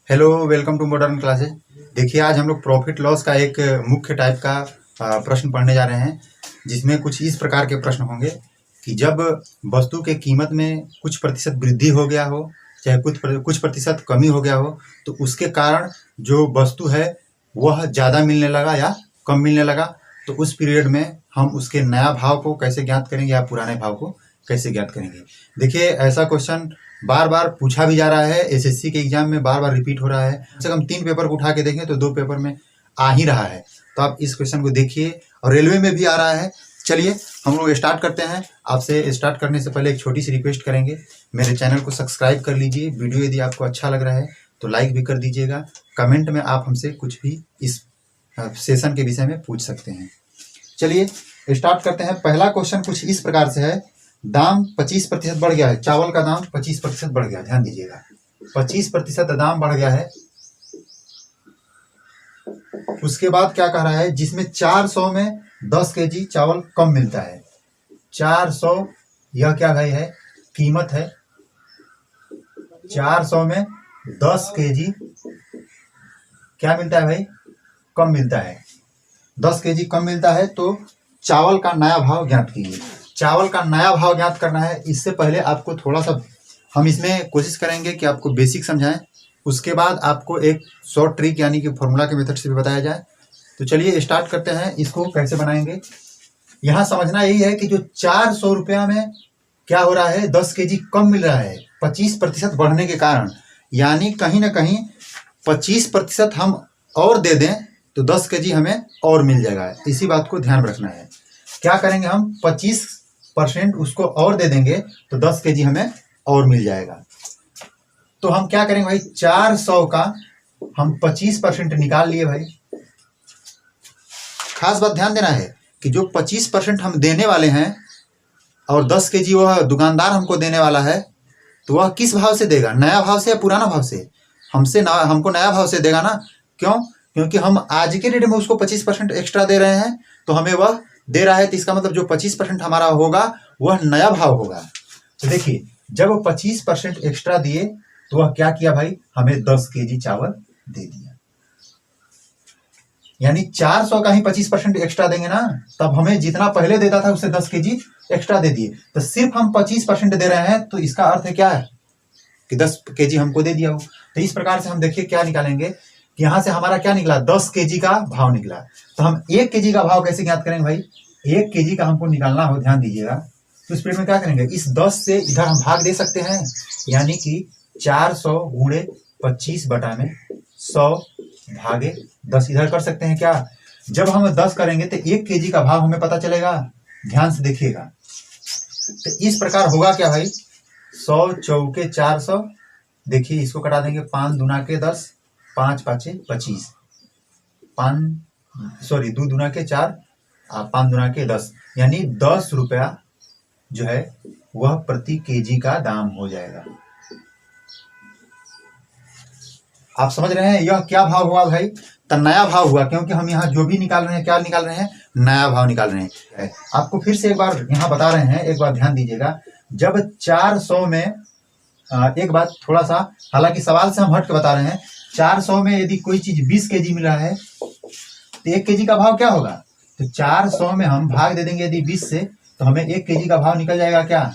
Hello, welcome to modern classes. देखिए, आज हम लोग प्रॉफिट लॉस का एक मुख्य टाइप का प्रश्न पढ़ने जा रहे हैं, जिसमें कुछ इस प्रकार के प्रश्न होंगे कि जब वस्तु के कीमत में कुछ प्रतिशत वृद्धि हो गया हो, चाहे कुछ प्रतिशत कमी हो गया हो, तो उसके कारण जो वस्तु है वह ज़्यादा मिलने लगा या कम मिलने लगा, तो उस पीरियड में हम उसके नया भाव को कैसे ज्ञात करेंगे या पुराने भाव को कैसे ज्ञात करेंगे। देखिए, ऐसा क्वेश्चन बार बार पूछा भी जा रहा है, एसएससी के एग्जाम में बार बार रिपीट हो रहा है। कम से कम 3 पेपर को उठा के देखें तो 2 पेपर में आ ही रहा है। तो आप इस क्वेश्चन को देखिए, और रेलवे में भी आ रहा है। चलिए हम लोग स्टार्ट करते हैं। आपसे स्टार्ट करने से पहले एक छोटी सी रिक्वेस्ट करेंगे, मेरे चैनल को सब्सक्राइब कर लीजिए। वीडियो यदि आपको अच्छा लग रहा है तो लाइक भी कर दीजिएगा। कमेंट में आप हमसे कुछ भी इस सेशन के विषय में पूछ सकते हैं। चलिए स्टार्ट करते हैं। पहला क्वेश्चन कुछ इस प्रकार से है, दाम 25% बढ़ गया है। चावल का दाम 25% बढ़ गया, ध्यान दीजिएगा। 25% दाम बढ़ गया है। उसके बाद क्या कह रहा है, जिसमें 400 में 10 केजी चावल कम मिलता है। 400 यह क्या भाई है, कीमत है। 400 में 10 केजी क्या मिलता है भाई, कम मिलता है। 10 केजी कम मिलता है, तो चावल का नया भाव ज्ञात कीजिए। चावल का नया भाव ज्ञात करना है। इससे पहले आपको थोड़ा सा हम इसमें कोशिश करेंगे कि आपको बेसिक समझाएं, उसके बाद आपको एक शॉर्ट ट्रिक यानी कि फॉर्मूला के मेथड से भी बताया जाए। तो चलिए स्टार्ट करते हैं। इसको कैसे बनाएंगे, यहाँ समझना यही है कि जो 400 रुपया में क्या हो रहा है, 10 केजी कम मिल रहा है 25% बढ़ने के कारण, यानी कहीं ना कहीं 25% हम और दे दें तो 10 केजी हमें और मिल जाएगा। इसी बात को ध्यान रखना है। क्या करेंगे हम, 25% उसको और दे देंगे तो 10 केजी हमें और मिल जाएगा। तो हम क्या करेंगे भाई, 400 का हम 25% निकाल लिए भाई। खास बात ध्यान देना है कि जो 25% हम देने वाले हैं और 10 केजी वह दुकानदार हमको देने वाला है, तो वह किस भाव से देगा, नया भाव से या पुराना भाव से? हमको नया भाव से देगा ना। क्यों? क्योंकि हम आज के डेट में उसको 25% एक्स्ट्रा दे रहे हैं, तो हमें वह दे रहा है, तो इसका मतलब जो 25% हमारा होगा वह नया भाव होगा। तो देखिए, जब 25% एक्स्ट्रा दिए तो वह क्या किया भाई, हमें 10 केजी चावल दे दिया। यानी 400 का ही 25% एक्स्ट्रा देंगे ना, तब हमें जितना पहले देता था उससे 10 केजी एक्स्ट्रा दे दिए। तो सिर्फ हम 25% दे रहे हैं, तो इसका अर्थ है क्या है कि 10 केजी हमको दे दिया हो। तो इस प्रकार से हम देखिए क्या निकालेंगे कि यहाँ से हमारा क्या निकला, 10 केजी का भाव निकला। तो हम 1 केजी का भाव कैसे ज्ञात करेंगे भाई, 1 केजी का हमको निकालना हो, ध्यान दीजिएगा। तो इस पीरियड में क्या करेंगे, इस 10 से इधर हम भाग दे सकते हैं, यानी कि 400 गुणे 25 बटा में 100 भागे 10 इधर कर सकते हैं क्या। जब हम 10 करेंगे तो 1 केजी का भाव हमें पता चलेगा। ध्यान से देखिएगा, तो इस प्रकार होगा क्या भाई, 100 चौके 400, देखिए इसको कटा देंगे, 5 दूना के 10, 5 पाँचे 25, 2 दूना के 4, 5 दूना के 10, यानी 10 रुपया जो है वह प्रति केजी का दाम हो जाएगा। आप समझ रहे हैं, यह क्या भाव हुआ भाई, तो नया भाव हुआ, क्योंकि हम यहाँ जो भी निकाल रहे हैं, क्या निकाल रहे हैं, नया भाव निकाल रहे हैं। आपको फिर से एक बार यहाँ बता रहे हैं, एक बार ध्यान दीजिएगा। जब 400 में एक बात थोड़ा सा, हालांकि सवाल से हम हट के बता रहे हैं, 400 में यदि कोई चीज 20 केजी मिल रहा है तो 1 केजी का भाव क्या होगा, तो 400 में हम भाग दे देंगे यदि 20 से, तो हमें 1 केजी का भाव निकल जाएगा। क्या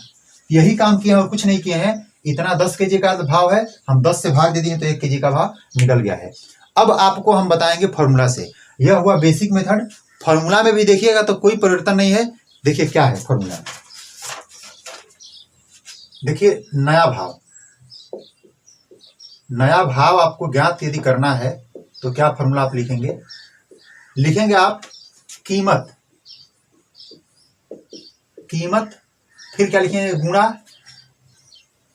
यही काम किए और कुछ नहीं किए हैं। इतना 10 केजी का भाव है, हम 10 से भाग दे दिए तो 1 केजी का भाव निकल गया है। अब आपको हम बताएंगे फॉर्मूला से। यह हुआ बेसिक मेथड। फॉर्मूला में भी देखिएगा तो कोई परिवर्तन नहीं है। देखिए क्या है फॉर्मूला, देखिए नया भाव। नया भाव आपको ज्ञात यदि करना है तो क्या फॉर्मूला आप लिखेंगे आप कीमत, फिर क्या लिखेंगे, गुणा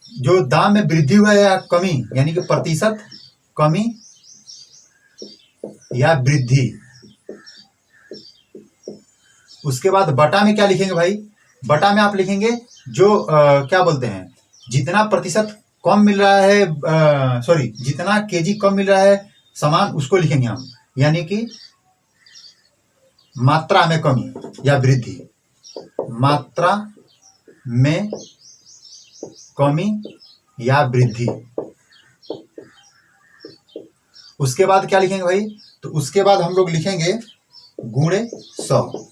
जो दाम में वृद्धि हुआ है या कमी, यानी कि प्रतिशत कमी या वृद्धि। उसके बाद बटा में क्या लिखेंगे भाई, बटा में आप लिखेंगे जो क्या बोलते हैं, जितना प्रतिशत कम मिल रहा है, जितना केजी कम मिल रहा है सामान, उसको लिखेंगे हम, यानी कि मात्रा में कमी या वृद्धि, मात्रा में कमी या वृद्धि। उसके बाद क्या लिखेंगे भाई, तो उसके बाद हम लोग लिखेंगे गुणे 100।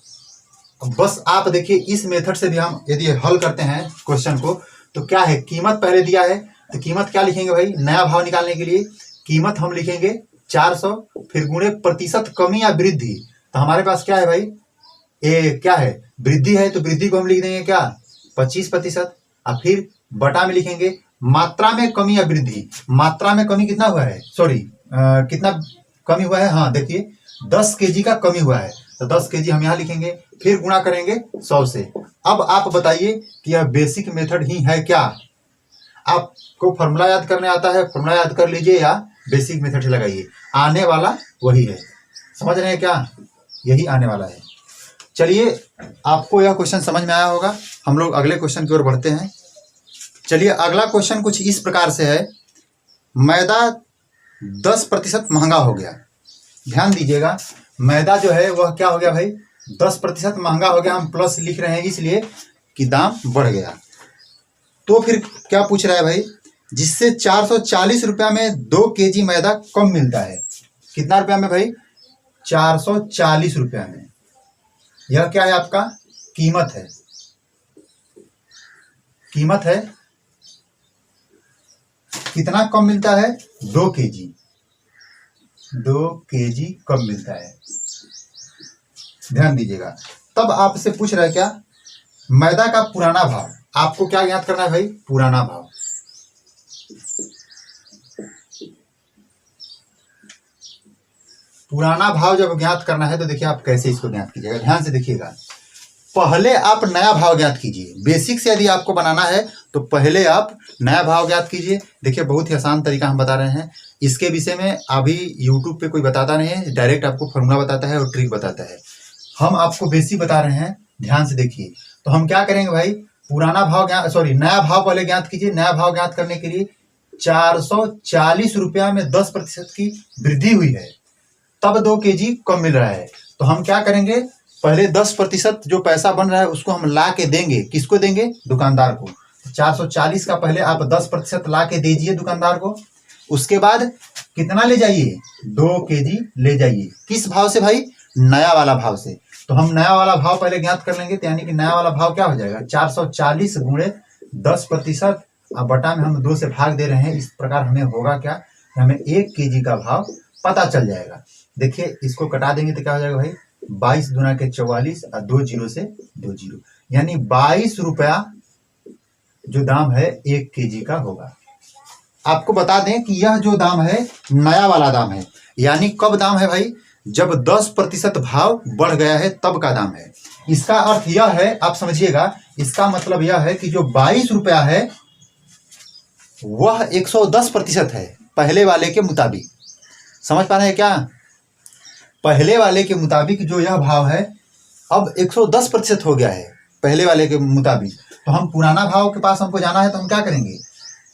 बस आप देखिए इस मेथड से भी हम यदि हल करते हैं क्वेश्चन को, तो क्या है, कीमत पहले दिया है तो कीमत क्या लिखेंगे भाई, नया भाव निकालने के लिए कीमत हम लिखेंगे 400, फिर गुणे प्रतिशत कमी या वृद्धि। तो हमारे पास क्या है भाई, ये क्या है, वृद्धि है, तो वृद्धि को हम लिख देंगे क्या 25%, और फिर बटा में लिखेंगे मात्रा में कमी या वृद्धि। मात्रा में कमी कितना हुआ है, सॉरी कितना कमी हुआ है, हाँ देखिए 10 केजी का कमी हुआ है, तो 10 केजी हम यहाँ लिखेंगे, फिर गुणा करेंगे 100 से। अब आप बताइए कि यह बेसिक मेथड ही है क्या, आपको फॉर्मूला याद करने आता है, फॉर्मूला याद कर लीजिए या बेसिक मेथड से लगाइए, आने वाला वही है। समझ रहे हैं क्या, यही आने वाला है। चलिए आपको यह क्वेश्चन समझ में आया होगा, हम लोग अगले क्वेश्चन की ओर बढ़ते हैं। चलिए अगला क्वेश्चन कुछ इस प्रकार से है, मैदा 10% महंगा हो गया। ध्यान दीजिएगा, मैदा जो है वह क्या हो गया भाई, 10% महंगा हो गया। हम प्लस लिख रहे हैं इसलिए कि दाम बढ़ गया। तो फिर क्या पूछ रहा है भाई, जिससे 440 रुपया में 2 केजी मैदा कम मिलता है। कितना रुपया में भाई, 440 रुपया में। यह क्या है, आपका कीमत है, कीमत है। कितना कम मिलता है, 2 केजी, 2 केजी कम मिलता है। ध्यान दीजिएगा, तब आपसे पूछ रहा है क्या, मैदा का पुराना भाव। आपको क्या ज्ञात करना है भाई, पुराना भाव। पुराना भाव जब ज्ञात करना है तो देखिए आप कैसे इसको ज्ञात कीजिएगा, ध्यान से देखिएगा। पहले आप नया भाव ज्ञात कीजिए, बेसिक से यदि आपको बनाना है तो पहले आप नया भाव ज्ञात कीजिए। देखिए बहुत ही आसान तरीका हम बता रहे हैं, इसके विषय में अभी यूट्यूब पे कोई बताता नहीं है, डायरेक्ट आपको फॉर्मूला बताता है और ट्रिक बताता है। हम आपको बेसिक बता रहे हैं, ध्यान से देखिए। तो हम क्या करेंगे भाई, पुराना भाव ज्ञात, सॉरी नया भाव पहले ज्ञात कीजिए। नया भाव ज्ञात करने के लिए 440 रुपया में 10% की वृद्धि हुई है, तब 2 केजी कम मिल रहा है। तो हम क्या करेंगे, पहले 10% जो पैसा बन रहा है उसको हम ला के देंगे, किसको देंगे, दुकानदार को। 440 का पहले आप 10% ला के दीजिए दुकानदार को। उसके बाद कितना ले जाइए, 2 केजी ले जाइए। किस भाव से भाई, नया वाला भाव से। तो हम नया वाला भाव पहले ज्ञात कर लेंगे, तो यानी कि नया वाला भाव क्या हो जाएगा, 440 गुणे 10%, अब बटा में हम 2 से भाग दे रहे हैं। इस प्रकार हमें होगा क्या, हमें 1 केजी का भाव पता चल जाएगा। देखिए इसको कटा देंगे तो क्या हो जाएगा भाई, 22 दूना के 44 और 2 जीरो से 2 जीरो, यानी 22 रुपया जो दाम है 1 केजी का होगा। आपको बता दें कि यह जो दाम है नया वाला दाम है, यानी कब दाम है भाई, जब 10% भाव बढ़ गया है तब का दाम है। इसका अर्थ यह है, आप समझिएगा, इसका मतलब यह है कि जो 22 रुपया है वह 110% है पहले वाले के मुताबिक। समझ पा रहे हैं क्या, पहले वाले के मुताबिक जो यह भाव है अब 110% हो गया है पहले वाले के मुताबिक। तो हम पुराना भाव के पास हमको जाना है, तो हम क्या करेंगे,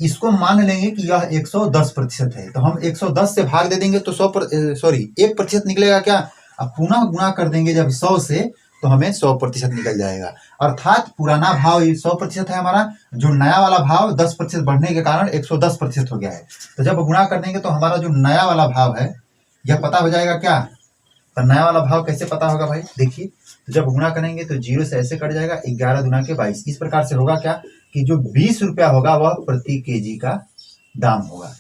इसको मान लेंगे कि यह 110% है। तो हम 110 से भाग दे देंगे तो 1% निकलेगा क्या। अब पुनः गुणा कर देंगे जब 100 से, तो हमें 100% निकल जाएगा। अर्थात पुराना भाव 100% है हमारा, जो नया वाला भाव 10% बढ़ने के कारण 110% हो गया है। तो जब गुणा कर देंगे तो हमारा जो नया वाला भाव है यह पता हो जाएगा क्या। तो नया वाला भाव कैसे पता होगा भाई, देखिए, तो जब गुणा करेंगे तो 0 से ऐसे कट जाएगा, 11 दूना के 22। इस प्रकार से होगा क्या कि जो 20 रुपया होगा वह प्रति केजी का दाम होगा,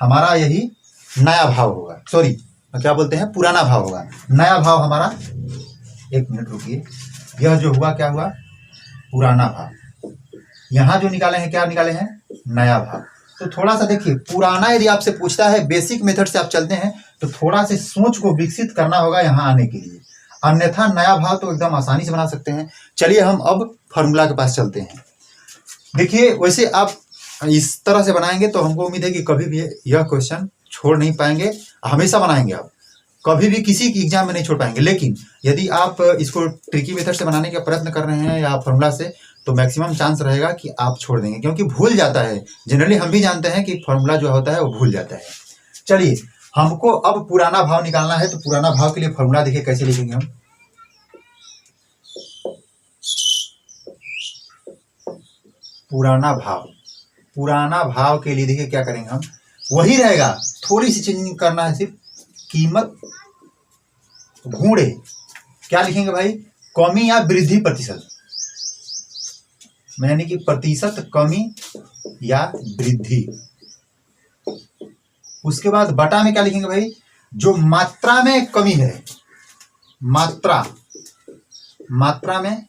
हमारा यही नया भाव होगा। सॉरी क्या बोलते हैं, पुराना भाव होगा। नया भाव हमारा, एक मिनट रुकिए, यह जो हुआ क्या हुआ, पुराना भाव। यहाँ जो निकाले हैं क्या निकाले हैं, नया भाव। तो थोड़ा सा देखिए, पुराना यदि आपसे पूछता है, बेसिक मेथड से आप चलते हैं तो थोड़ा से सोच को विकसित करना होगा यहाँ आने के लिए, अन्यथा नया भाव तो एकदम आसानी से बना सकते हैं। चलिए हम अब फॉर्मूला के पास चलते हैं। देखिए वैसे आप इस तरह से बनाएंगे तो हमको उम्मीद है कि कभी भी यह क्वेश्चन छोड़ नहीं पाएंगे, हमेशा बनाएंगे आप, कभी भी किसी की एग्जाम में नहीं छोड़ पाएंगे। लेकिन यदि आप इसको ट्रिकी मेथड से बनाने का प्रयत्न कर रहे हैं या फॉर्मूला से, तो मैक्सिमम चांस रहेगा कि आप छोड़ देंगे, क्योंकि भूल जाता है। जनरली हम भी जानते हैं कि फॉर्मूला जो होता है वो भूल जाता है। चलिए हमको अब पुराना भाव निकालना है, तो पुराना भाव के लिए फॉर्मूला देखिए कैसे लिखेंगे हम। पुराना भाव, पुराना भाव के लिए देखिए क्या करेंगे हम, वही रहेगा, थोड़ी सी चेंजिंग करना है सिर्फ, कीमत गुणे क्या लिखेंगे भाई, कमी या वृद्धि प्रतिशत, यानी कि प्रतिशत कमी या वृद्धि। उसके बाद बटा में क्या लिखेंगे भाई, जो मात्रा में कमी है, मात्रा में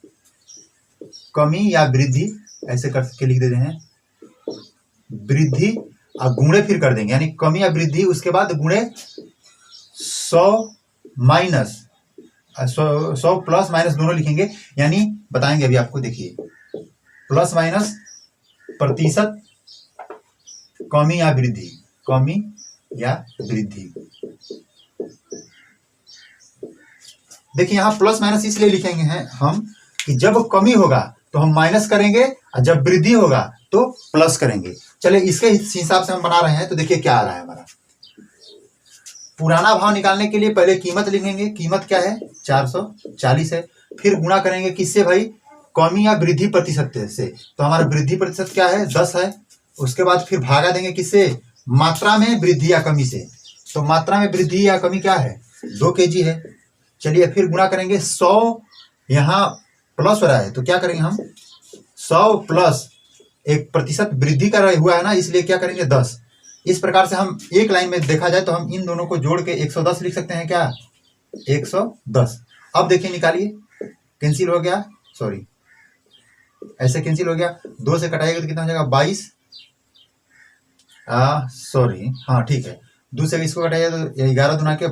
कमी या वृद्धि, ऐसे करके लिख देते हैं, वृद्धि और गुणे फिर कर देंगे, यानी कमी या वृद्धि, उसके बाद गुणे 100 माइनस 100 प्लस माइनस दोनों लिखेंगे, यानी बताएंगे अभी आपको, देखिए प्लस माइनस प्रतिशत कमी या वृद्धि, कमी या वृद्धि। देखिए यहां प्लस माइनस इसलिए लिखेंगे हैं हम कि जब कमी होगा तो हम माइनस करेंगे और जब वृद्धि होगा तो प्लस करेंगे। चलिए इसके हिसाब से हम बना रहे हैं, तो देखिए क्या आ रहा है हमारा। पुराना भाव निकालने के लिए पहले कीमत लिखेंगे, कीमत क्या है 440 है, फिर गुणा करेंगे किससे भाई, कमी या वृद्धि प्रतिशत से, तो हमारा वृद्धि प्रतिशत क्या है 10 है। उसके बाद फिर भागा देंगे किससे, मात्रा में वृद्धि या कमी से, तो मात्रा में वृद्धि या कमी क्या है 2 kg है। चलिए फिर गुणा करेंगे 100, यहाँ प्लस हो रहा है तो क्या करेंगे हम 100 प्लस 1% वृद्धि का हुआ है ना, इसलिए क्या करेंगे 10। इस प्रकार से हम एक लाइन में देखा जाए तो हम इन दोनों को जोड़ के 110 लिख सकते हैं, क्या 110। अब देखिए निकालिए, कैंसिल हो गया, सॉरी ऐसे कैंसिल हो गया, 2 से कटाएगा तो कितना हो जाएगा 22, सॉरी हाँ ठीक है, 2 से इसको कटाइए तो 11 दूना के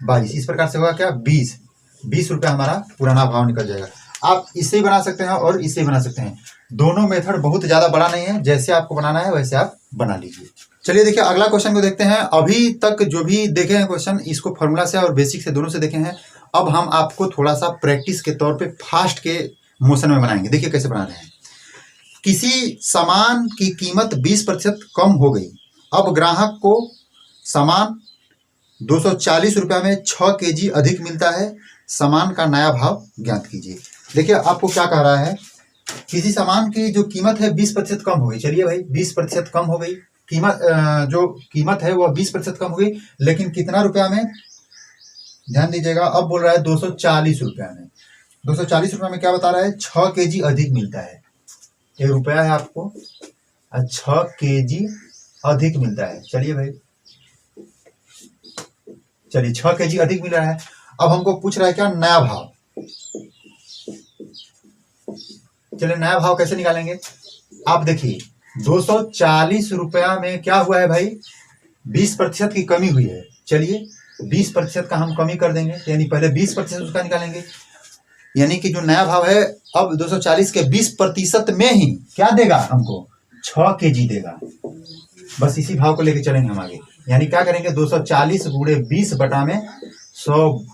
22, इस प्रकार से होगा क्या 20 रुपया हमारा पुराना भाव निकल जाएगा। आप इससे ही बना सकते हैं और इससे ही बना सकते हैं, दोनों मेथड बहुत ज्यादा बड़ा नहीं है, जैसे आपको बनाना है वैसे आप बना लीजिए। चलिए देखिए अगला क्वेश्चन को देखते हैं। अभी तक जो भी देखे हैं क्वेश्चन, इसको फॉर्मूला से और बेसिक से दोनों से देखे हैं। अब हम आपको थोड़ा सा प्रैक्टिस के तौर पे फास्ट के मोशन में बनाएंगे। देखिए कैसे बना रहे हैं। किसी सामान की कीमत 20% कम हो गई, अब ग्राहक को सामान 240 रुपया में 6 kg अधिक मिलता है, सामान का नया भाव ज्ञात कीजिए। देखिए आपको क्या कह रहा है, किसी सामान की जो कीमत है 20% कम हो गई। चलिए भाई 20% कम हो गई कीमत, जो कीमत है वह 20% कम हो गई, लेकिन कितना रुपया में, ध्यान दीजिएगा, अब बोल रहा है 240 रुपया में। 240 रुपया में क्या बता रहा है 6 kg अधिक मिलता है, 1 रुपया है आपको, 6 kg अधिक मिलता है। चलिए भाई, चलिए 6 kg अधिक मिल रहा है। अब हमको पूछ रहा है क्या, नया भाव। चलिए नया भाव कैसे निकालेंगे, आप देखिए 240 रुपया में क्या हुआ है भाई, 20% की कमी हुई है। चलिए 20% का हम कमी कर देंगे, यानी पहले 20% उसका निकालेंगे, यानी कि जो नया भाव है अब 240 के 20% में ही क्या देगा हमको 6 kg देगा। बस इसी भाव को लेके चलेंगे हम आगे, यानी क्या करेंगे 240 गुणे 20 बटा में 100,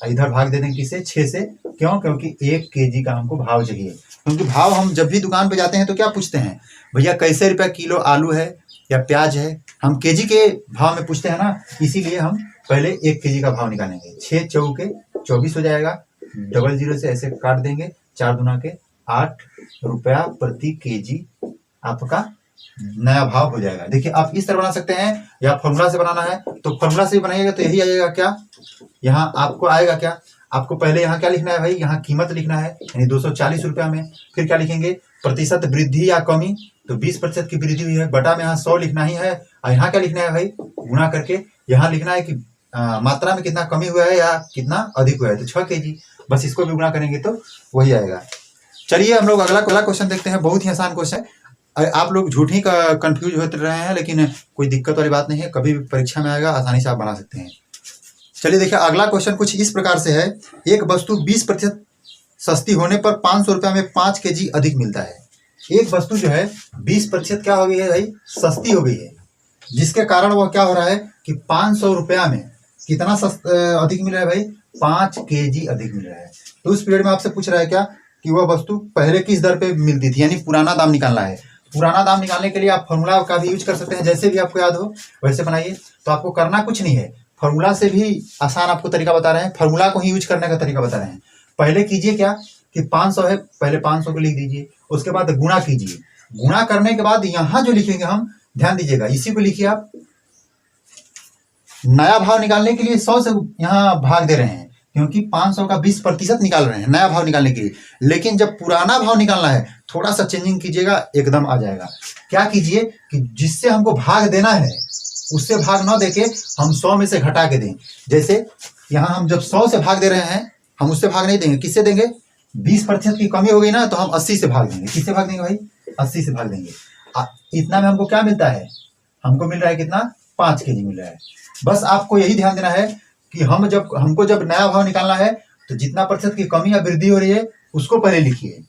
इधर भाग दे देंगे किसे 6 से, क्यों, क्योंकि 1 kg का हमको भाव चाहिए। क्योंकि भाव हम जब भी दुकान पे जाते हैं तो क्या पूछते हैं, भैया कैसे रुपया किलो आलू है या प्याज है, हम केजी के भाव में पूछते हैं ना, इसीलिए हम पहले 1 kg का भाव निकालेंगे। 6 चौके 24 हो जाएगा, 00 से ऐसे काट देंगे, 4 दूना के 8 रुपया प्रति kg आपका नया भाव हो जाएगा। देखिए आप इस तरह बना सकते हैं, या फॉर्मूला से बनाना है तो फॉर्मूला से भी बनाइएगा तो यही आएगा क्या, यहाँ आपको आएगा क्या, आपको पहले यहाँ क्या लिखना है भाई, यहाँ कीमत लिखना है, यानी 240 रुपया में, फिर क्या लिखेंगे प्रतिशत वृद्धि या कमी, तो 20% की वृद्धि हुई है, बटा में यहाँ 100 लिखना ही है, और यहाँ क्या लिखना है भाई, गुणा करके यहाँ लिखना है कि मात्रा में कितना कमी हुआ है या कितना अधिक हुआ है, तो 6 kg, बस इसको भी गुणा करेंगे तो वही आएगा। चलिए हम लोग अगला क्वेश्चन देखते हैं, बहुत ही आसान क्वेश्चन है। आप लोग झूठ ही कंफ्यूज होते रहे हैं, लेकिन कोई दिक्कत वाली बात नहीं है, कभी भी परीक्षा में आएगा, आसानी से आप बना सकते हैं। चलिए देखिए अगला क्वेश्चन कुछ इस प्रकार से है, एक वस्तु 20% सस्ती होने पर 500 रुपया में 5 kg अधिक मिलता है। एक वस्तु जो है 20% क्या हो गई है भाई, सस्ती हो गई है, जिसके कारण वह क्या हो रहा है कि 500 रुपया में कितना अधिक मिल रहा है भाई, 5 kg अधिक मिल रहा है। तो उस पीरियड में आपसे पूछ रहा है क्या कि वह वस्तु पहले किस दर पे मिलती थी, यानी पुराना दाम निकालना है। पुराना दाम निकालने के लिए आप फॉर्मूला का भी यूज कर सकते हैं, जैसे भी आपको याद हो वैसे बनाइए। तो आपको करना कुछ नहीं है, फॉर्मूला से भी आसान आपको तरीका बता रहे हैं, फॉर्मूला को ही यूज करने का तरीका बता रहे हैं। पहले कीजिए क्या कि 500 है, पहले 500 को लिख दीजिए, उसके बाद गुणा कीजिए, गुणा करने के बाद यहाँ जो लिखेंगे हम ध्यान दीजिएगा, इसी को लिखिए आप। नया भाव निकालने के लिए 100 से यहाँ भाग दे रहे हैं, क्योंकि 500 का 20% निकाल रहे हैं नया भाव निकालने के लिए। लेकिन जब पुराना भाव निकालना है, थोड़ा सा चेंजिंग कीजिएगा, एकदम आ जाएगा। क्या कीजिए कि जिससे हमको भाग देना है उससे भाग न देके हम 100 में से घटा के दें। जैसे यहाँ हम जब 100 से भाग दे रहे हैं, हम उससे भाग नहीं देंगे, किससे देंगे? 20% की कमी हो गई ना, तो हम 80 से भाग देंगे। किससे भाग देंगे भाई? 80 से भाग देंगे। इतना में हमको क्या मिलता है? हमको मिल रहा है कितना? 5 kg मिल रहा है। बस आपको यही ध्यान देना है कि हमको जब नया भाव निकालना है, तो जितना प्रतिशत की कमी या वृद्धि हो रही है उसको पहले लिखिए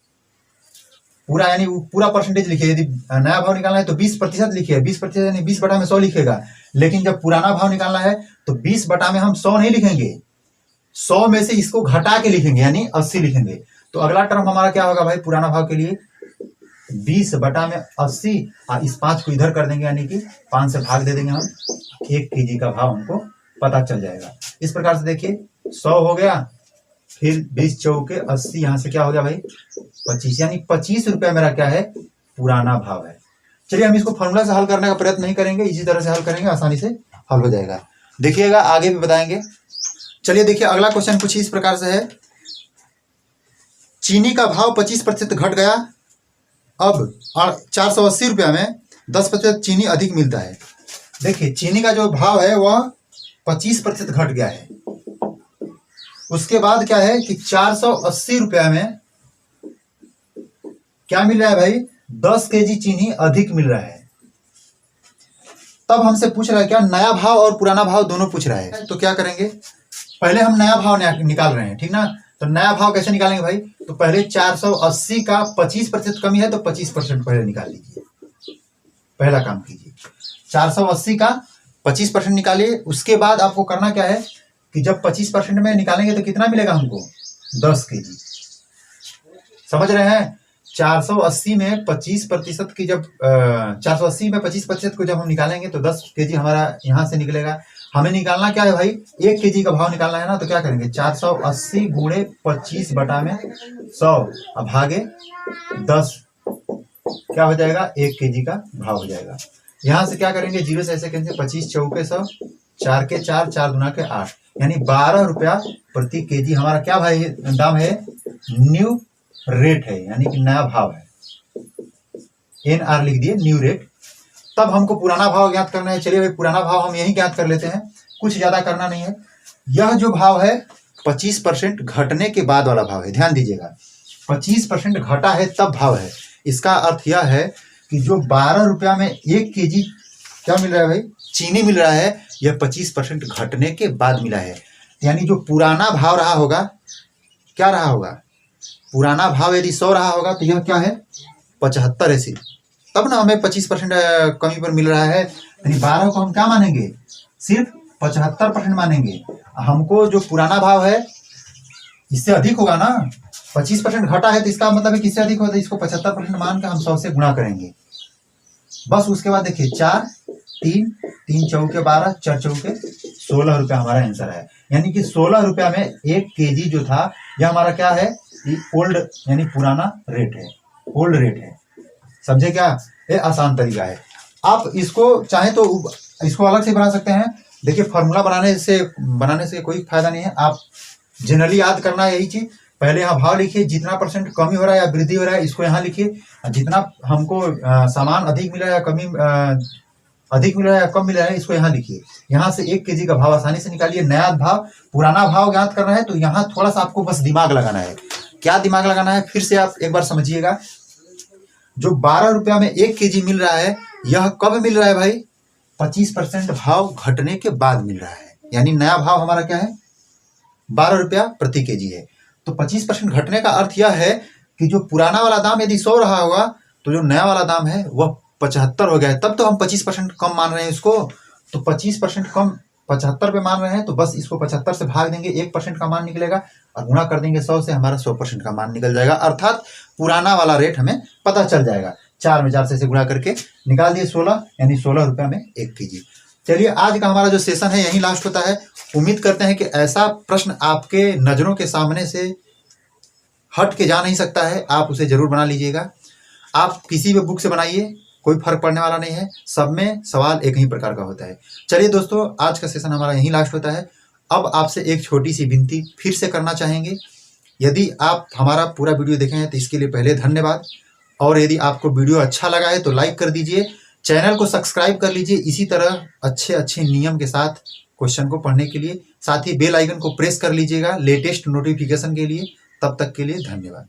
पूरा, यानी पूरा परसेंटेज लिखिए। यदि नया भाव निकालना है तो 20% लिखिए, 20% यानी 20 बटा में 100 लिखेगा। लेकिन जब पुराना भाव निकालना है तो 20 बटा में हम 100 नहीं लिखेंगे, 100 में से इसको घटा के लिखेंगे, यानी 80 लिखेंगे। तो अगला टर्म हमारा क्या होगा भाई? पुराना भाव के लिए 20 बटा में 80, और इस 5 को इधर कर देंगे, यानी कि 5 से भाग दे देंगे हम, 1 kg का भाव हमको पता चल जाएगा। इस प्रकार से देखिए 100 हो गया, फिर 20 चौके 80, यहाँ से क्या हो गया भाई? 25, यानी 25 रुपया मेरा क्या है? पुराना भाव है। चलिए हम इसको फॉर्मूला से हल करने का प्रयत्न नहीं करेंगे, इसी तरह से हल करेंगे, आसानी से हल हो जाएगा। देखिएगा आगे भी बताएंगे। चलिए देखिए अगला क्वेश्चन कुछ इस प्रकार से है। चीनी का भाव 25% घट गया, अब 480 रुपया में 10% चीनी अधिक मिलता है। देखिए चीनी का जो भाव है वह 25% घट गया है। उसके बाद क्या है कि 480 रुपया में क्या मिल रहा है भाई? 10 kg चीनी अधिक मिल रहा है। तब हमसे पूछ रहा है क्या? नया भाव और पुराना भाव दोनों पूछ रहा है। तो क्या करेंगे? पहले हम नया भाव निकाल रहे हैं, ठीक ना? तो नया भाव कैसे निकालेंगे भाई? तो पहले 480 का 25% कमी है तो 25% पहले निकाल लीजिए। पहला काम कीजिए, 480 का 25% निकालिए। उसके बाद आपको करना क्या है कि जब 25% में निकालेंगे तो कितना मिलेगा हमको? 10 kg। समझ रहे हैं? 480 में 25% की जब 480 में 25% को जब हम निकालेंगे तो 10 kg हमारा यहाँ से निकलेगा। हमें निकालना क्या है भाई? 1 kg का भाव निकालना है ना, तो क्या करेंगे? 480 गुणे 25 बटा में 100 अब भागे 10, क्या हो जाएगा? 1 kg का भाव हो जाएगा। यहाँ से क्या करेंगे? 0 से ऐसे करेंगे, 25 चौके 100, 4 के 4, 4 दूना के 8, यानी 12 रुपया प्रति केजी हमारा क्या भाई दाम है? न्यू रेट है, यानी कि नया भाव है। NR लिख दिए, न्यू रेट। तब हमको पुराना भाव ज्ञात करना है। चलिए भाई पुराना भाव हम यही ज्ञात कर लेते हैं, कुछ ज्यादा करना नहीं है। यह जो भाव है 25% घटने के बाद वाला भाव है। ध्यान दीजिएगा, 25% घटा है तब भाव है। इसका अर्थ यह है कि जो 12 रुपया में 1 kg क्या मिल रहा है भाई? चीनी मिल रहा है, यह 25% घटने के बाद मिला है। यानी जो पुराना भाव रहा होगा, क्या रहा होगा? पुराना भाव यदि 100 रहा होगा तो यह क्या है? 75 है सिर्फ, तब ना हमें 25% कमी पर मिल रहा है। यानी 12 को हम क्या मानेंगे? सिर्फ 75% मानेंगे। हमको जो पुराना भाव है इससे अधिक होगा ना, 25% घटा है तो इसका मतलब है किससे अधिक होता है? इसको 75% मान के हम 100 से गुणा करेंगे बस। उसके बाद देखिए 4, 3, 3 चौके 12, 4 चौके 16 रुपया हमारा आंसर है। यानी कि 16 रुपया में 1 kg जो था यह हमारा क्या है? ओल्ड यानी पुराना रेट है, ओल्ड रेट है। समझे क्या? ये आसान तरीका है। आप इसको चाहे तो इसको अलग से बना सकते हैं। देखिए फॉर्मूला बनाने से कोई फायदा नहीं है। आप जनरली याद करना है यही चीज। पहले यहाँ भाव लिखिए, जितना % कमी हो रहा है या वृद्धि हो रहा है इसको यहाँ लिखिए। जितना हमको सामान अधिक मिला है या कमी अधिक मिल रहा है या कम मिल रहा है इसको यहाँ लिखिए। यहाँ से 1 kg का भाव आसानी से निकालिए। नया भाव पुराना भाव ज्ञात करना है तो यहाँ थोड़ा सा आपको बस दिमाग लगाना है। क्या दिमाग लगाना है? फिर से आप एक बार समझिएगा। जो 12 रुपया में 1 kg मिल रहा है यह कब मिल रहा है भाई? 25% भाव घटने के बाद मिल रहा है। यानी नया भाव हमारा क्या है? 12 रुपया प्रति केजी है। तो 25% घटने का अर्थ यह है कि जो पुराना वाला दाम यदि 100 रहा होगा तो जो नया वाला दाम है वह 75 हो गया है। तब तो हम 25% कम मान रहे हैं इसको। तो 25% कम 75 पे मान रहे हैं तो बस इसको 75 से भाग देंगे, 1% का मान निकलेगा और गुणा कर देंगे 100 से, हमारा 100% का मान निकल जाएगा। अर्थात पुराना वाला रेट हमें पता चल जाएगा। 4 में 4 से गुणा करके निकाल दिए 16, यानी 16 रुपया में 1 kg। चलिए आज का हमारा जो सेशन है यही लास्ट होता है। उम्मीद करते हैं कि ऐसा प्रश्न आपके नज़रों के सामने से हट के जा नहीं सकता है, आप उसे जरूर बना लीजिएगा। आप किसी भी बुक से बनाइए, कोई फर्क पड़ने वाला नहीं है, सब में सवाल एक ही प्रकार का होता है। चलिए दोस्तों, आज का सेशन हमारा यहीं लास्ट होता है। अब आपसे एक छोटी सी विनती फिर से करना चाहेंगे। यदि आप हमारा पूरा वीडियो देखे हैं तो इसके लिए पहले धन्यवाद, और यदि आपको वीडियो अच्छा लगा है तो लाइक कर दीजिए, चैनल को सब्सक्राइब कर लीजिए इसी तरह अच्छे अच्छे नियम के साथ क्वेश्चन को पढ़ने के लिए। साथ ही बेल आइकन को प्रेस कर लीजिएगा लेटेस्ट नोटिफिकेशन के लिए। तब तक के लिए धन्यवाद।